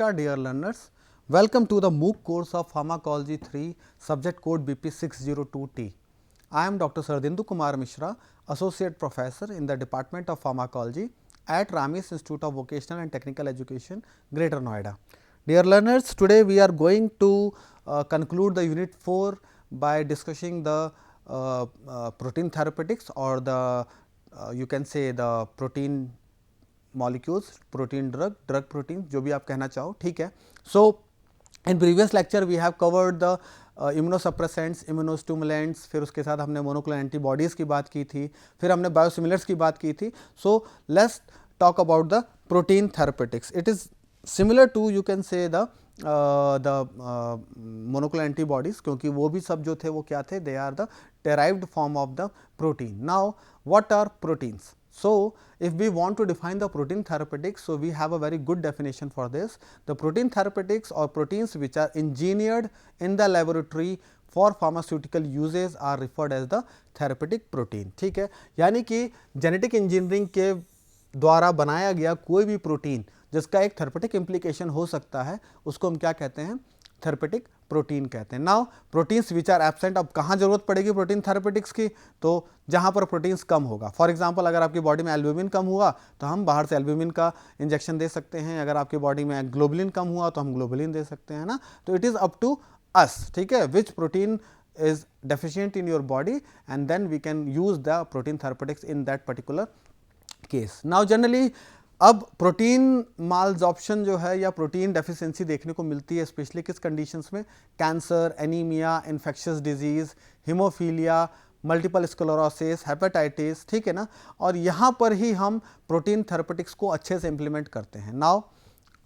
Namaskar dear learners, welcome to the MOOC course of Pharmacology 3 subject code BP602T. I am Dr. Sardindu Kumar Mishra, Associate Professor in the Department of Pharmacology at Ramesh Institute of Vocational and Technical Education, Greater Noida. Dear learners, today we are going to conclude the unit 4 by discussing the protein therapeutics or the you can say the protein molecules, protein drug protein, जो भी आप कहना चाहो, ठीक है. So in previous lecture we have covered the immunosuppressants, immunostimulants, फिर उसके साथ हमने monoclonal antibodies की बात की थी, फिर हमने biosimilars की बात की थी. So let's talk about the protein therapeutics. It is similar to you can say the monoclonal antibodies, क्योंकि वो भी सब जो थे वो क्या थे, they are the derived form of the protein. Now what are proteins? So if we want to define the protein therapeutics, so we have a very good definition for this. The protein therapeutics or proteins which are engineered in the laboratory for pharmaceutical uses are referred as the therapeutic protein. ठीक है, यानी कि genetic engineering के द्वारा बनाया गया कोई भी प्रोटीन जिसका एक थेरेपेटिक इम्प्लीकेशन हो सकता है, उसको हम क्या कहते हैं, थेरेपेटिक प्रोटीन कहते हैं. Now proteins which are absent, अब कहाँ जरूरत पड़ेगी प्रोटीन थेरेपेटिक्स की, तो जहाँ पर प्रोटीन्स कम होगा. फॉर एग्जांपल अगर आपकी बॉडी में एल्ब्यूमिन कम हुआ तो हम बाहर से एल्ब्यूमिन का इंजेक्शन दे सकते हैं. अगर आपकी बॉडी में ग्लोबुलिन कम हुआ तो हम ग्लोबुलिन दे सकते हैं ना. तो it is up to us, ठीक है, which protein is deficient in your body and then we can use the protein therapeutics in that particular case. Now generally अब प्रोटीन मालजॉर्प्शन जो है या प्रोटीन डेफिशिएंसी देखने को मिलती है स्पेशली किस कंडीशंस में, cancer, anaemia, infectious disease, haemophilia, multiple sclerosis, hepatitis, ठीक है ना. और यहाँ पर ही हम प्रोटीन थेरेपेटिक्स को अच्छे से इम्प्लीमेंट करते हैं. नाउ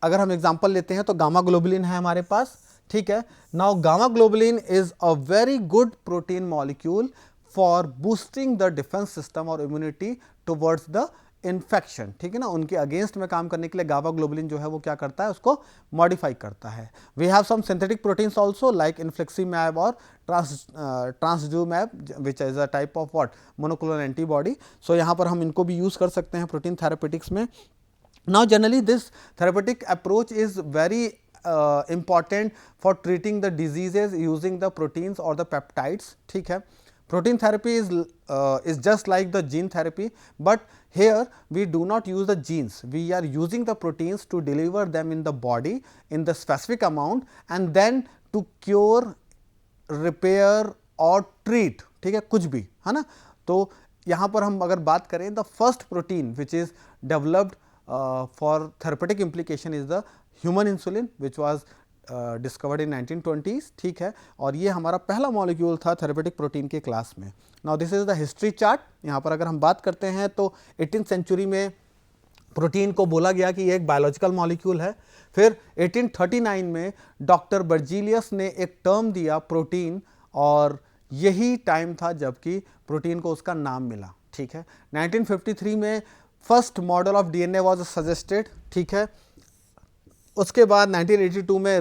अगर हम एग्जांपल लेते हैं तो गामा ग्लोबुलिन है हमारे पास, ठीक है. Now gamma globulin is a very good protein molecule for boosting the defence system और इम्यूनिटी टुवर्ड्स द इन्फेक्शन, ठीक है ना. उनके अगेंस्ट में काम करने के लिए गामा ग्लोबुलिन जो है वो क्या करता है, उसको मॉडिफाई करता है. We have some synthetic proteins also like infliximab और trastuzumab which is a type of what, monoclonal antibody. So यहाँ पर हम इनको भी यूज कर सकते हैं प्रोटीन थेरेपेटिक्स में. Now generally this therapeutic approach is very important for treating the diseases using the proteins or the peptides, ठीक है. Protein therapy is just like the gene therapy, but here we do not use the genes, we are using the proteins to deliver them in the body in the specific amount and then to cure, repair or treat, ठीक है, कुछ भी है ना. तो यहाँ पर हम अगर बात करें, the first protein which is developed for therapeutic implication is the human insulin which was discovered in 1920s, ठीक है. और ये हमारा पहला मॉलिक्यूल था थेरेपेटिक प्रोटीन के क्लास में. Now this is the history chart. यहाँ पर अगर हम बात करते हैं तो 18th सेंचुरी में प्रोटीन को बोला गया कि ये एक बायोलॉजिकल मॉलिक्यूल है. फिर 1839 में डॉक्टर बर्जीलियस ने एक टर्म दिया प्रोटीन, और यही टाइम था जबकि प्रोटीन को उसका नाम मिला, ठीक है. 1953 में first model of DNA was suggested, ठीक है. उसके बाद 1982 में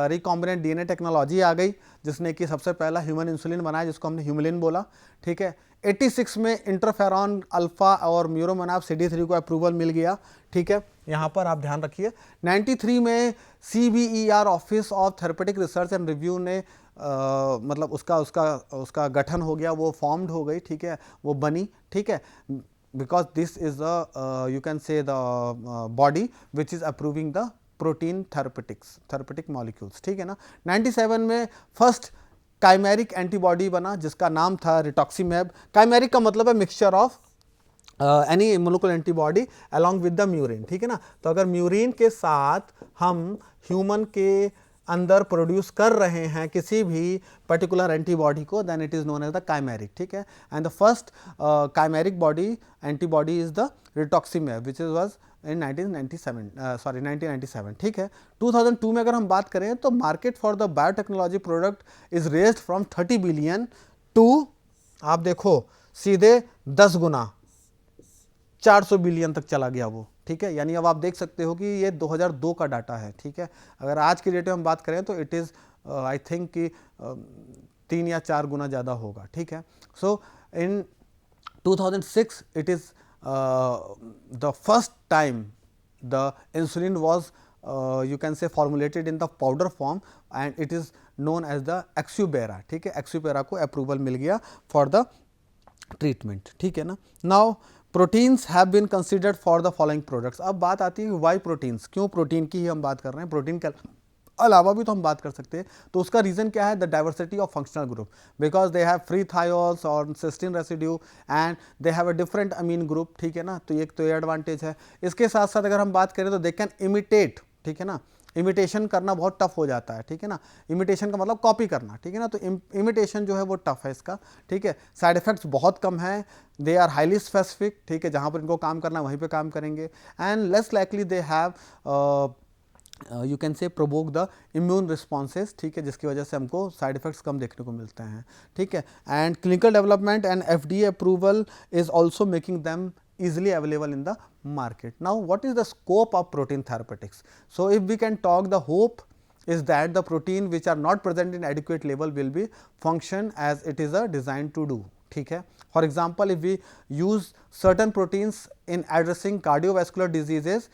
रिकॉम्बिनेंट डीएनए टेक्नोलॉजी आ गई जिसने कि सबसे पहला ह्यूमन इंसुलिन बनाया जिसको हमने ह्यूमलिन बोला, ठीक है. 86 में इंटरफेरॉन अल्फा और म्यूरोमोनाब CD3 को अप्रूवल मिल गया, ठीक है. यहाँ पर आप ध्यान रखिए. 93 में CBER office of therapeutic research and review ने मतलब उसका गठन हो गया, वो फॉर्म्ड हो गई, ठीक है, वो बनी, ठीक है. Because this is the you can say the body which is approving the protein therapeutic molecules, ठीक है ना. 97 में फर्स्ट काइमेरिक एंटीबॉडी बना जिसका नाम था रिटॉक्सीमैब. काइमेरिक का मतलब है mixture of any monoclonal antibody along with the murine, ठीक है ना. तो अगर म्यूरिन के साथ हम ह्यूमन के अंदर प्रोड्यूस कर रहे हैं किसी भी पर्टिकुलर एंटीबॉडी को, then it is known as the chimeric, ठीक है. And the first chimeric antibody is the rituximab which was in 1997, ठीक है. 2002 में अगर हम बात करें तो market for the biotechnology product is raised from 30 billion to, आप देखो सीधे 10 गुना 400 बिलियन तक चला गया वो, ठीक है. यानी अब आप देख सकते हो कि ये 2002 का डाटा है, ठीक है. अगर आज की डेट में हम बात करें तो इट इज़ आई थिंक कि 3 या 4 गुना ज़्यादा होगा, ठीक है. सो इन 2006 it is the first time the insulin was you can say formulated in the powder form and it is known as the Exubera, ठीक है, Exubera को approval मिल गया for the treatment, ठीक है ना. Now proteins have been considered for the following products. अब बात आती है वाई प्रोटीन्स, क्यों प्रोटीन की ही हम बात कर रहे हैं, प्रोटीन के अलावा भी तो हम बात कर सकते हैं. तो उसका रीजन क्या है, the diversity of functional group, because they have free thiols और cysteine residue and they have a different amine group, ठीक है ना. तो एक तो ये एडवांटेज है. इसके साथ साथ अगर हम बात करें तो दे कैन इमिटेट, ठीक है ना. इमिटेशन करना बहुत टफ हो जाता है, ठीक है ना. इमिटेशन का मतलब कॉपी करना, ठीक है ना. तो इमिटेशन जो है वो टफ है इसका, ठीक है. साइड इफेक्ट्स बहुत कम है, दे आर हाईली स्पेसिफिक, ठीक है. जहाँ पर इनको काम करना है वहीं पे काम करेंगे and less likely they have you can से प्रोवोक द इम्यून रिस्पॉन्सेज, ठीक है, जिसकी वजह से हमको साइड इफेक्ट्स कम देखने को मिलते हैं, ठीक है. And clinical development and FDA approval is also making them easily available in the market. Now what is the scope of protein therapeutics? So if we can talk, the hope is that the protein which are not present in adequate level will be function as it is designed to do, ठीक है. For example, if we use certain proteins in addressing cardiovascular diseases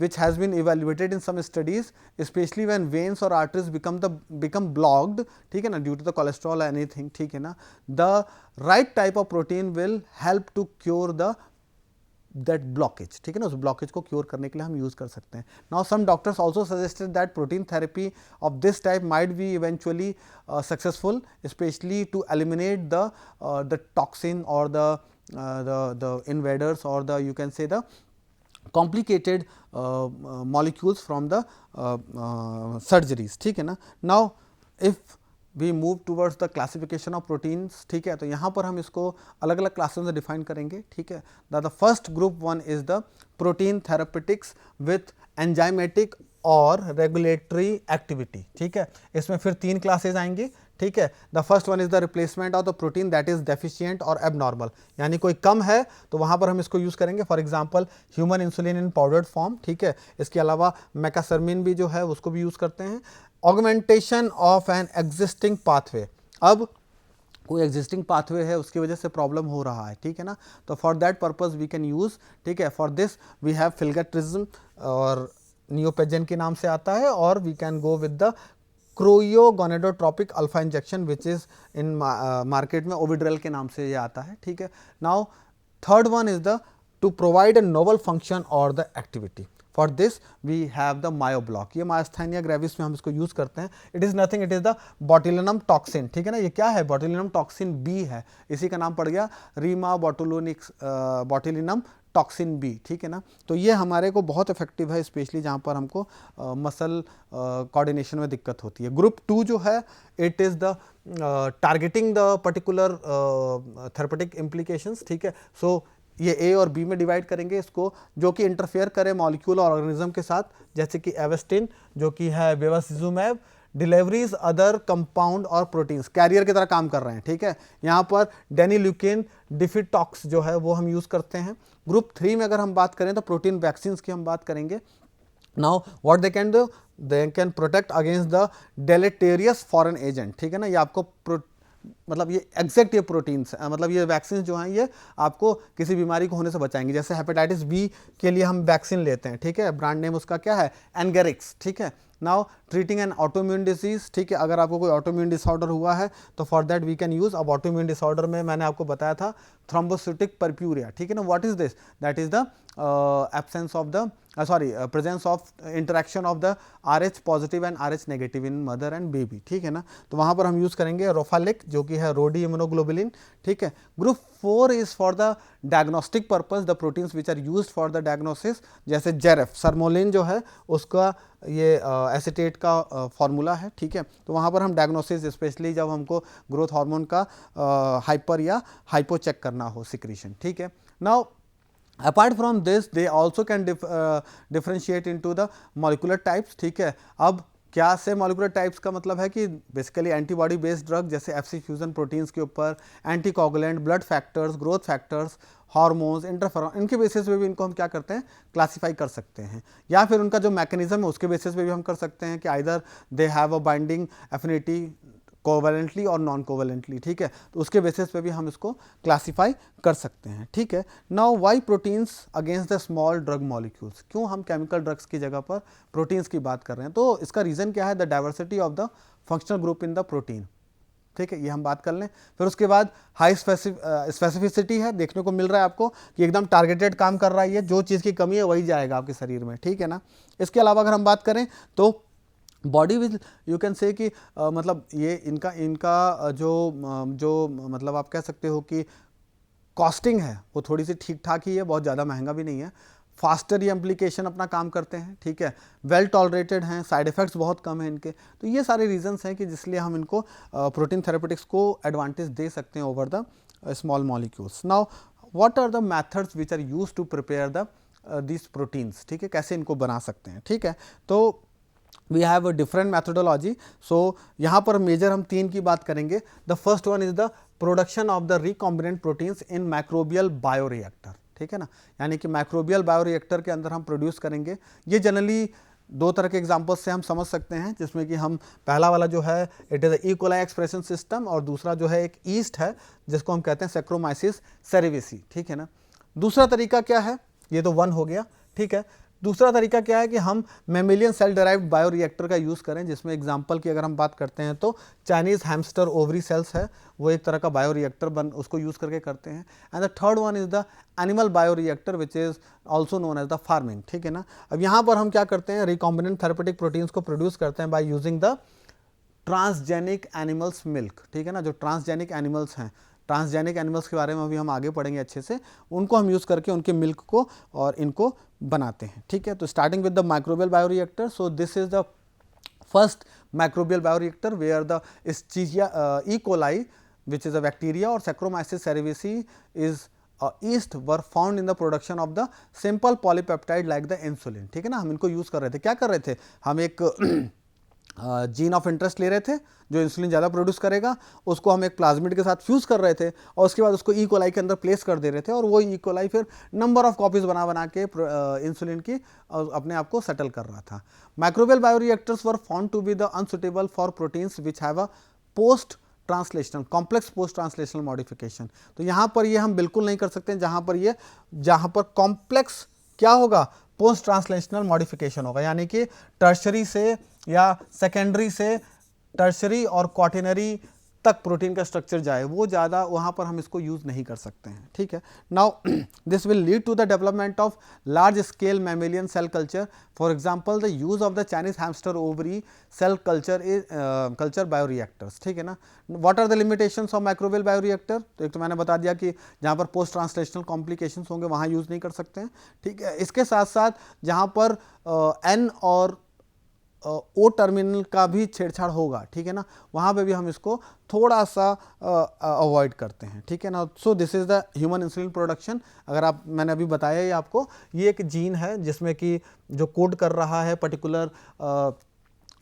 which has been evaluated in some studies, especially when veins or arteries become blocked, ठीक है ना, due to the cholesterol or anything, ठीक है ना, the right type of protein will help to cure the that blockage, ठीक है ना. उस ब्लॉकेज को क्योर करने के लिए हम यूज़ कर सकते हैं. Now some doctors also suggested that protein therapy of this type might be eventually successful, specially to eliminate the toxin और द इन्वेडर्स और the you can say the complicated molecules from the surgeries, ठीक है ना. Now if we move towards the classification of proteins, ठीक है, तो यहाँ पर हम इसको अलग अलग क्लासेस में डिफाइन करेंगे, ठीक है. The first group one is the protein therapeutics with enzymatic और रेगुलेटरी एक्टिविटी, ठीक है. इसमें फिर 3 क्लासेज आएंगी, ठीक है. The first one is the replacement of the protein that is deficient और एबनॉर्मल, यानी कोई कम है तो वहाँ पर हम इसको यूज़ करेंगे. For example human insulin in powdered form, ठीक है. इसके अलावा मेकासर्मिन भी जो है उसको भी यूज़ करते हैं. Augmentation of an existing pathway, अब कोई एग्जिस्टिंग पाथवे है उसकी वजह से प्रॉब्लम हो रहा है, ठीक है ना. तो for that purpose we can use, ठीक है. For this we have filgrastim और नियोपेजेन के नाम से आता है, और we can go with the choriogonadotropic alpha injection which is in market में ओविड्रेल के नाम से ये आता है, ठीक है. Now third one is the to provide a novel function और the activity. For this we have the Myobloc, ये मायोस्थानिया ग्रेविस में हम इसको यूज़ करते हैं. It is nothing, it is the botulinum toxin, ठीक है ना. ये क्या है, बॉटुलिनम टॉक्सिन बी है, इसी का नाम पड़ गया रीमा बॉटुलिनम टॉक्सिन बी, ठीक है ना. तो ये हमारे को बहुत इफेक्टिव है, स्पेशली जहाँ पर हमको मसल कोऑर्डिनेशन में दिक्कत होती है. ग्रुप 2 जो है it is the targeting the particular therapeutic implications, ठीक है. सो ये ए और बी में डिवाइड करेंगे इसको, जो कि इंटरफेयर करे मॉलिक्यूल और ऑर्गेनिज्म के साथ, जैसे कि एवेस्टिन जो कि है बेवासिजुमैब, डिलीवरीज अदर कंपाउंड और प्रोटीन्स कैरियर की तरह काम कर रहे हैं, ठीक है. यहाँ पर डेनील्यूकिन डिफिटॉक्स जो है वो हम यूज़ करते हैं. ग्रुप 3 में अगर हम बात करें तो प्रोटीन वैक्सीन्स की हम बात करेंगे. Now what they can do, they can protect against the deleterious foreign agent, ठीक है ना. ये आपको मतलब ये एग्जैक्ट ये प्रोटीन्स मतलब ये वैक्सीन जो हैं ये आपको किसी बीमारी को होने से बचाएंगे. जैसे हेपेटाइटिस बी के लिए हम वैक्सीन लेते हैं, ठीक है. ब्रांड नेम उसका क्या है, एनगेरिक्स, ठीक है. Now treating an autoimmune disease, ठीक है. अगर आपको कोई ऑटोइम्यून डिसऑर्डर हुआ है तो for that we can use. अब ऑटोइम्यून डिसऑर्डर में मैंने आपको बताया था थ्रोम्बोसिटिक परप्यूरिया, ठीक है ना. What is this, that is the absence of the presence of interaction of the RH positive and RH negative in mother and baby, ठीक है ना. तो वहाँ पर हम यूज़ करेंगे रोफालिक जो कि है रोडी इम्यूनोग्लोबुलिन, ठीक है. Group 4 is for the diagnostic purpose, the proteins which are used for the diagnosis, जैसे जेरेफ सरमोलिन जो है उसका ये एसिटेट का फॉर्मूला है, ठीक है. तो वहाँ पर हम डायग्नोसिस स्पेशली जब हमको ग्रोथ हार्मोन का हाइपर या हाइपो चेक करना हो सिक्रीशन, ठीक है. Now apart from this they also can differentiate into the molecular types, ठीक है. अब क्या से मॉलिकुलर टाइप्स का मतलब है कि बेसिकली एंटीबॉडी बेस्ड ड्रग जैसे FC फ्यूजन प्रोटीन्स के ऊपर, anticoagulant, blood factors, growth factors, hormones, interferon, इनके बेसिस पे भी इनको हम क्या करते हैं, क्लासीफाई कर सकते हैं. या फिर उनका जो मैकेनिज्म है उसके बेसिस पे भी हम कर सकते हैं कि either they have a binding affinity covalently और नॉन कोवैलेंटली, ठीक है। तो उसके बेसिस पे भी हम इसको क्लासीफाई कर सकते हैं, ठीक है। Now why proteins against the small drug molecules, क्यों हम केमिकल ड्रग्स की जगह पर प्रोटीन्स की बात कर रहे हैं? तो इसका रीज़न क्या है? The diversity of the functional group in the protein, ठीक है, ये हम बात कर लें। फिर उसके बाद हाई स्पेसिफिसिटी है, देखने को मिल रहा है आपको कि एकदम टारगेटेड काम कर रहा है, ये जो चीज़ की कमी है वही जाएगा आपके शरीर में, ठीक है ना। इसके अलावा अगर हम बात करें तो बॉडी विल यू कैन से कि मतलब ये इनका इनका जो मतलब आप कह सकते हो कि कॉस्टिंग है वो थोड़ी सी ठीक ठाक ही है, बहुत ज़्यादा महंगा भी नहीं है। फास्टर ये एप्लीकेशन अपना काम करते हैं, ठीक है, वेल टॉलरेटेड हैं, साइड इफ़ेक्ट्स बहुत कम हैं इनके। तो ये सारे रीजंस हैं कि जिसलिए हम इनको प्रोटीन थेरेपेटिक्स को एडवांटेज दे सकते हैं over the small molecules. Now what are the methods which are use to prepare the this proteins, ठीक है, कैसे इनको बना सकते हैं, ठीक है। तो we have a different methodology. So यहाँ पर मेजर हम 3 की बात करेंगे। The first one is the production of the recombinant proteins in microbial bioreactor, ठीक है ना, यानी कि माइक्रोबियल बायोरिएक्टर के अंदर हम प्रोड्यूस करेंगे। ये जनरली 2 तरह के एग्जांपल्स से हम समझ सकते हैं, जिसमें कि हम पहला वाला जो है it is E coli expression system, और दूसरा जो है एक ईस्ट है जिसको हम कहते हैं सैक्रोमाइसिस सेरेविसी, ठीक है ना। दूसरा तरीका क्या है? ये तो 1 हो गया, ठीक है। दूसरा तरीका क्या है कि हम मेमेलियन सेल डिराइव्ड बायोरिएक्टर का यूज़ करें, जिसमें एग्जांपल की अगर हम बात करते हैं तो चाइनीज़ हैमस्टर ओवरी सेल्स है, वो एक तरह का बायोरिएक्टर उसको यूज़ करके करते हैं। And the third one is the animal bioreactor which is also known as the pharming, ठीक है ना। अब यहाँ पर हम क्या करते हैं? रिकॉम्बिनेंट थेरेपेटिक प्रोटीन्स को प्रोड्यूस करते हैं by using the transgenic animals milk, ठीक है ना। जो ट्रांसजेनिक एनिमल्स हैं, ट्रांसजेनिक एनिमल्स के बारे में अभी हम आगे पढ़ेंगे अच्छे से, उनको हम यूज़ करके उनके मिल्क को और इनको बनाते हैं, ठीक है। तो starting with the microbial bioreactor, so this is the first microbial bioreactor where the Escherichia E coli which is a bacteria और Saccharomyces cerevisiae is yeast were found in the production of the simple polypeptide like the insulin, ठीक है ना। हम इनको use कर रहे थे, क्या कर रहे थे? हम एक जीन ऑफ इंटरेस्ट ले रहे थे जो इंसुलिन ज़्यादा प्रोड्यूस करेगा, उसको हम एक प्लाज्मिड के साथ फ्यूज़ कर रहे थे और उसके बाद उसको ई कोलाई के अंदर प्लेस कर दे रहे थे, और वो ई कोलाई फिर नंबर ऑफ कॉपीज़ बना के इंसुलिन की अपने आप को सेटल कर रहा था। Microbial bioreactors were found to be the unsuitable for proteins which have a post translational complex post translational modification. तो यहाँ पर ये हम बिल्कुल नहीं कर सकते जहाँ पर कॉम्प्लेक्स क्या होगा? पोस्ट ट्रांसलेशनल मॉडिफिकेशन होगा, यानी कि टर्शरी से या सेकेंडरी से टर्शरी और क्वार्टिनरी तक प्रोटीन का स्ट्रक्चर जाए, वो ज़्यादा वहाँ पर हम इसको यूज़ नहीं कर सकते हैं, ठीक है। Now this will lead to the development of large scale mammalian cell culture, for example the use of the Chinese hamster ovary cell culture bioreactors, ठीक है ना। What are the limitations of microbial bioreactor? तो एक तो मैंने बता दिया कि जहाँ पर पोस्ट ट्रांसलेशनल कॉम्प्लिकेशंस होंगे वहाँ यूज़ नहीं कर सकते हैं, ठीक है। इसके साथ साथ जहाँ पर एन और ओ टर्मिनल का भी छेड़छाड़ होगा, ठीक है ना, वहाँ पे भी हम इसको थोड़ा सा अवॉइड करते हैं, ठीक है ना। So this is the human insulin production. अगर आप मैंने अभी बताया ही आपको, ये एक जीन है जिसमें कि जो कोड कर रहा है पर्टिकुलर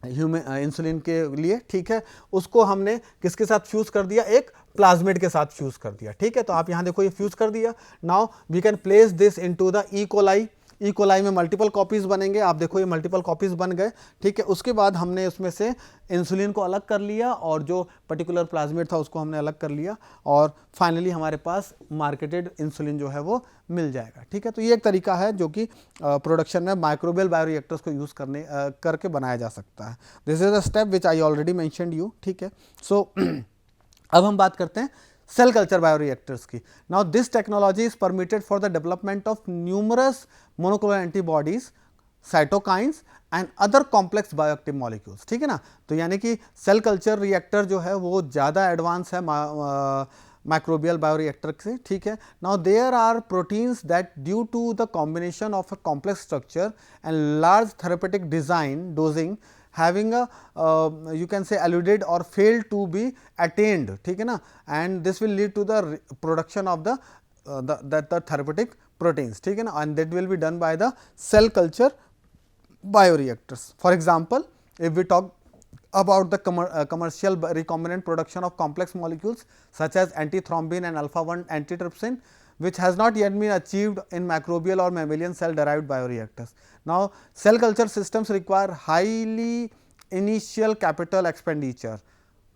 ह्यूमन इंसुलिन के लिए, ठीक है, उसको हमने किसके साथ फ्यूज़ कर दिया? एक प्लाज्मिड के साथ फ्यूज़ कर दिया, ठीक है। तो आप यहाँ देखो ये फ्यूज़ कर दिया। Now we can place this into the E coli. E coli में मल्टीपल कॉपीज़ बनेंगे, आप देखो ये मल्टीपल कॉपीज़ बन गए, ठीक है। उसके बाद हमने उसमें से इंसुलिन को अलग कर लिया और जो पर्टिकुलर प्लाज्मिड था उसको हमने अलग कर लिया, और फाइनली हमारे पास मार्केटेड इंसुलिन जो है वो मिल जाएगा, ठीक है। तो ये एक तरीका है जो कि प्रोडक्शन में माइक्रोबियल बायोरिएक्टर्स को यूज़ करके बनाया जा सकता है। This is a step which I already mentioned you, ठीक है। सो अब हम बात करते हैं सेल कल्चर बायोरिएक्टर्स की। Now this technology is permitted for the development of numerous monoclonal antibodies, cytokines and other complex bioactive molecules, ठीक है ना। तो यानी कि सेल कल्चर रिएक्टर जो है वो ज़्यादा एडवांस है माइक्रोबियल बायोरिएक्टर से, ठीक है। Now there are proteins that due to the combination of a complex structure and large therapeutic design dosing having a you can say eluded or failed to be attained, ठीक है ना, and this will lead to the production of the therapeutic proteins, ठीक है ना, and that will be done by the cell culture bioreactors. For example, if we talk about the commercial recombinant production of complex molecules such as antithrombin and alpha-1 antitrypsin, which has not yet been achieved in microbial or mammalian cell derived bioreactors. Now cell culture systems require highly initial capital expenditure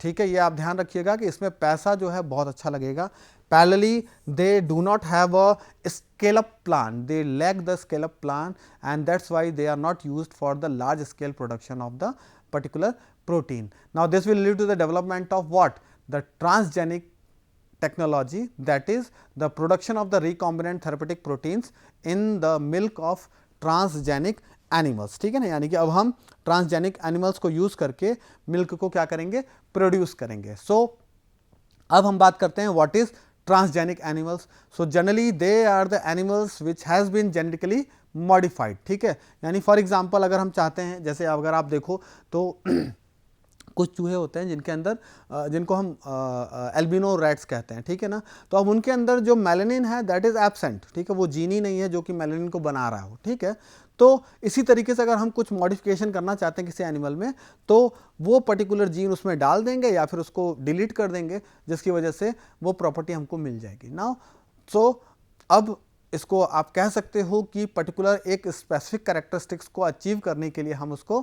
ठीक है, ये आप ध्यान रखिएगा कि इसमें पैसा जो है बहुत अच्छा लगेगा। Parallelly they do not have a scale up plan, they lack the scale up plan and that's why they are not used for the large scale production of the particular protein. Now this will lead to the development of what? The transgenic technology, that is the production of the recombinant therapeutic proteins in the milk of transgenic animals. ठीक है ना, यानी कि अब हम transgenic animals को use करके milk को क्या करेंगे, प्रोड्यूस करेंगे. सो अब हम बात करते हैं what is transgenic animals. So generally they are the animals which has been genetically modified. ठीक है, यानी फॉर एग्जांपल अगर हम चाहते हैं, जैसे अगर आप देखो तो कुछ चूहे होते हैं जिनके अंदर जिनको हम एल्बिनो रैट्स कहते हैं. ठीक है ना, तो अब उनके अंदर जो मेलानिन है दैट इज एब्सेंट. ठीक है, वो जीन ही नहीं है जो कि मेलानिन को बना रहा हो. ठीक है, तो इसी तरीके से अगर हम कुछ मॉडिफिकेशन करना चाहते हैं किसी एनिमल में, तो वो पर्टिकुलर जीन उसमें डाल देंगे या फिर उसको डिलीट कर देंगे, जिसकी वजह से वो प्रॉपर्टी हमको मिल जाएगी. नाउ सो अब इसको आप कह सकते हो कि पर्टिकुलर एक स्पेसिफिक कैरेक्टरिस्टिक्स को अचीव करने के लिए हम उसको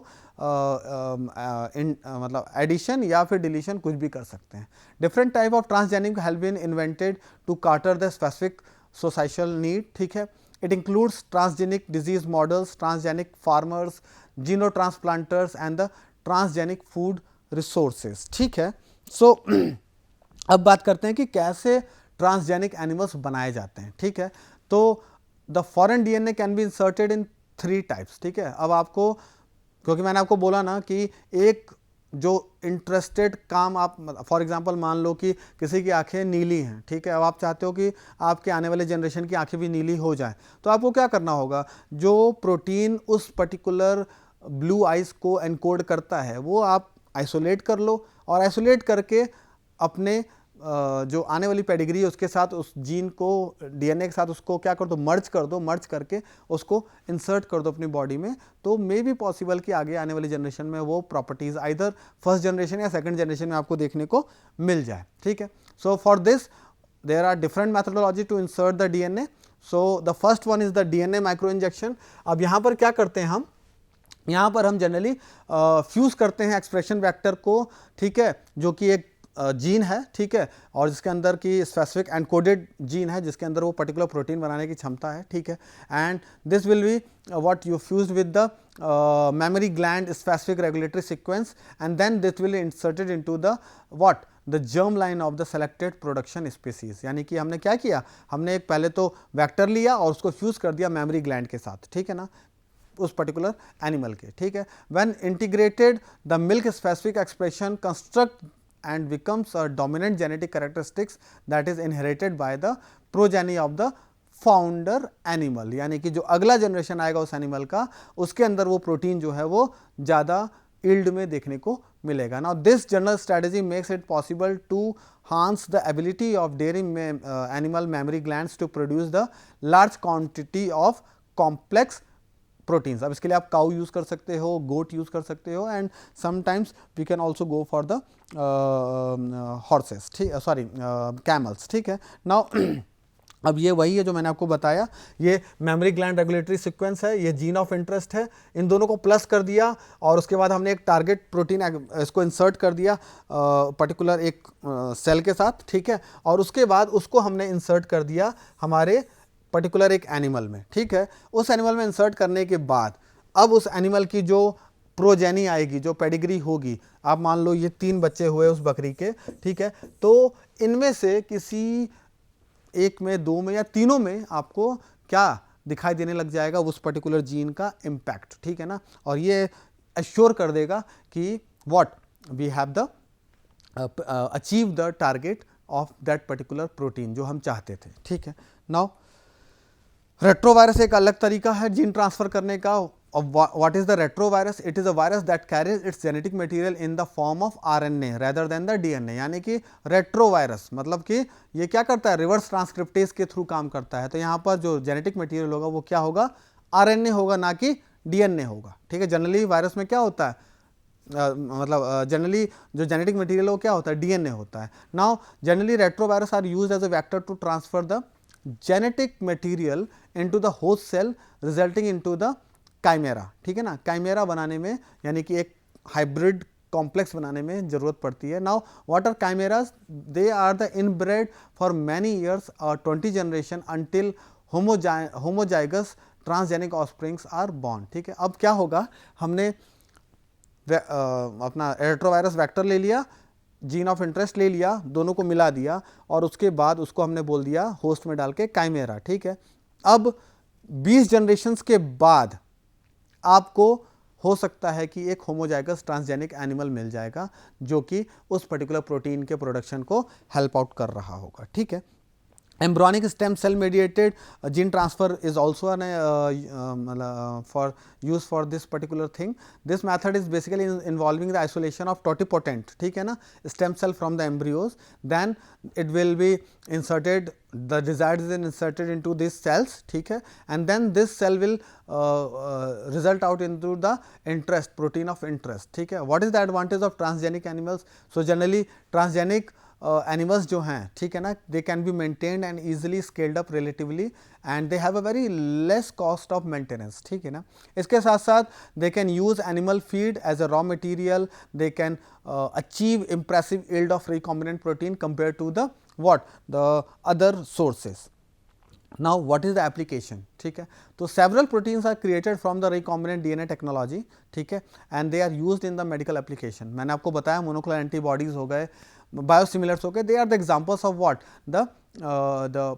मतलब एडिशन या फिर डिलीशन कुछ भी कर सकते हैं. Different type of transgenic have been invented to cater the specific societal need. ठीक है, it includes transgenic disease models, transgenic farmers, xeno transplanters and the transgenic food resources. ठीक है, सो अब बात करते हैं कि कैसे ट्रांसजेनिक एनिमल्स बनाए जाते हैं. ठीक है, तो the foreign DNA can be inserted in 3 types. ठीक है, अब आपको, क्योंकि मैंने आपको बोला ना कि एक जो इंटरेस्टेड काम, आप फॉर एग्जांपल मान लो कि किसी की आंखें नीली हैं. ठीक है, अब आप चाहते हो कि आपके आने वाले जनरेशन की आंखें भी नीली हो जाएं, तो आपको क्या करना होगा, जो प्रोटीन उस पर्टिकुलर ब्लू आइज को एनकोड करता है वो आप आइसोलेट कर लो, और आइसोलेट करके अपने जो आने वाली पेडिग्री है उसके साथ उस जीन को डीएनए के साथ उसको क्या कर दो, मर्ज कर दो, मर्ज करके उसको इंसर्ट कर दो अपनी बॉडी में. तो मे बी पॉसिबल कि आगे आने वाली जनरेशन में वो प्रॉपर्टीज आइदर फर्स्ट जनरेशन या सेकंड जनरेशन में आपको देखने को मिल जाए. ठीक है, so for this there are different methodology to insert the DNA. So the first one is the DNA micro injection. अब यहाँ पर क्या करते हैं हम, यहाँ पर हम जनरली फ्यूज करते हैं एक्सप्रेशन वेक्टर को. ठीक है, जो कि एक जीन है. ठीक है, और जिसके अंदर की स्पेसिफिक एनकोडेड जीन है जिसके अंदर वो पर्टिकुलर प्रोटीन बनाने की क्षमता है. ठीक है, and this will be what you fused with the memory gland specific regulatory sequence and then this will inserted into the what the germ line of the selected production species. यानी कि हमने क्या किया, हमने एक पहले तो वेक्टर लिया और उसको फ्यूज कर दिया मेमोरी ग्लैंड के साथ. ठीक है ना, उस पर्टिकुलर एनिमल के. ठीक है, when integrated the milk specific expression construct and becomes a dominant genetic characteristics that is inherited by the progeny of the founder animal. यानी कि जो अगला जनरेशन आएगा उस एनिमल का, उसके अंदर वो प्रोटीन जो है वो ज़्यादा यील्ड में देखने को मिलेगा. Now this general strategy makes it possible to harness the ability of dairy animal mammary glands to produce the large quantity of complex proteins. अब इसके लिए आप काउ यूज़ कर सकते हो, गोट यूज़ कर सकते हो, and sometimes we can also go for the horses. ठीक, सॉरी कैमल्स. ठीक है, नाउ अब ये वही है जो मैंने आपको बताया, ये मेमोरी ग्लैंड रेगुलेटरी सीक्वेंस है, ये जीन ऑफ इंटरेस्ट है. इन दोनों को प्लस कर दिया और उसके बाद हमने एक टारगेट प्रोटीन इसको इंसर्ट कर दिया पर्टिकुलर एक सेल के साथ. ठीक है, और उसके बाद उसको हमने इंसर्ट कर दिया हमारे पर्टिकुलर एक एनिमल में. ठीक है, उस एनिमल में इंसर्ट करने के बाद अब उस एनिमल की जो प्रोजेनी आएगी, जो पेडिग्री होगी, आप मान लो ये 3 बच्चे हुए उस बकरी के. ठीक है, तो इनमें से किसी एक में, 2 में या तीनों में आपको क्या दिखाई देने लग जाएगा, उस पर्टिकुलर जीन का इम्पैक्ट. ठीक है ना, और ये एश्योर कर देगा कि what we have the achieve the target of that particular protein जो हम चाहते थे. ठीक है, नाउ रेट्रोवायरस एक अलग तरीका है जीन ट्रांसफर करने का. What is the retrovirus? It is a virus that carries it's genetic material in the form of RNA rather than the DNA. यानी कि रेट्रोवायरस मतलब कि ये क्या करता है, रिवर्स ट्रांसक्रिप्टेज के थ्रू काम करता है. तो यहाँ पर जो जेनेटिक मटेरियल होगा वो क्या होगा, आरएनए होगा, ना कि डीएनए होगा. ठीक है, जनरली वायरस में क्या होता है, मतलब जनरली जो जेनेटिक मटेरियल वो क्या होता है, डीएनए होता है. Now generally retrovirus are used as a vector to transfer the genetic material into the host cell resulting into the chimera. ठीक है ना, chimera बनाने में, यानी कि एक हाइब्रिड कॉम्प्लेक्स बनाने में ज़रूरत पड़ती है. Now what are chimeras? They are the inbred for many years 20 generation until homozygous transgenic offsprings are born. ठीक है, अब क्या होगा, हमने अपना रेट्रोवायरस वेक्टर ले लिया, जीन ऑफ इंटरेस्ट ले लिया, दोनों को मिला दिया और उसके बाद उसको हमने बोल दिया होस्ट में डाल के काइमेरा. ठीक है, अब 20 जनरेशन्स के बाद आपको हो सकता है कि एक होमोजाइगस ट्रांसजेनिक एनिमल मिल जाएगा जो कि उस पर्टिकुलर प्रोटीन के प्रोडक्शन को हेल्प आउट कर रहा होगा. ठीक है, embryonic stem cell mediated gene transfer is also an for use for this particular thing. This method is basically involving the isolation of totipotent, ठीक है ना, stem cell from the embryos. Then it will be inserted, the desired is inserted into these cells, ठीक है, and then this cell will result out into the interest, protein of interest. ठीक है, what is the advantage of transgenic animals? So generally transgenic animals जो हैं, ठीक है ना, they can be maintained and easily scaled up relatively and they have a very less cost of maintenance. ठीक है ना, इसके साथ साथ they can use animal feed as a raw material, they can achieve impressive yield of recombinant protein compare to the what the other sources. Now what is the application? ठीक है, तो several proteins are created from the recombinant DNA technology. ठीक है, and they are used in the medical application. मैंने आपको बताया monoclonal antibodies हो गए, बायोसिमिलर्स हो गए, they are the examples of what the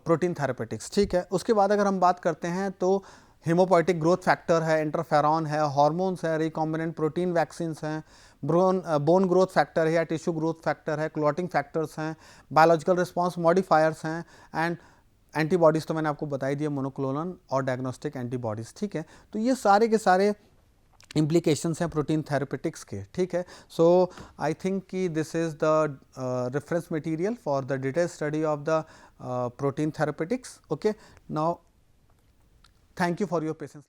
protein therapeutics. ठीक है, उसके बाद अगर हम बात करते हैं तो हेमोपोइटिक ग्रोथ फैक्टर है, इंटरफेरॉन है, हार्मोन्स है, रिकॉम्बिनेंट प्रोटीन वैक्सीन्स हैं, बोन ग्रोथ फैक्टर है या टिश्यू ग्रोथ फैक्टर है, क्लॉटिंग फैक्टर्स हैं, बायोलॉजिकल रिस्पॉन्स मॉडिफायर्स हैं एंड एंटीबॉडीज़ तो मैंने आपको बताई दिया, मोनोक्लोनल और डायग्नोस्टिक एंटीबॉडीज़. ठीक है, तो ये सारे के सारे implications हैं प्रोटीन थेरेपेटिक्स के. ठीक है, सो आई थिंक कि this is the reference material for the detail study of the protein therapeutics. Okay, now thank you for your patience.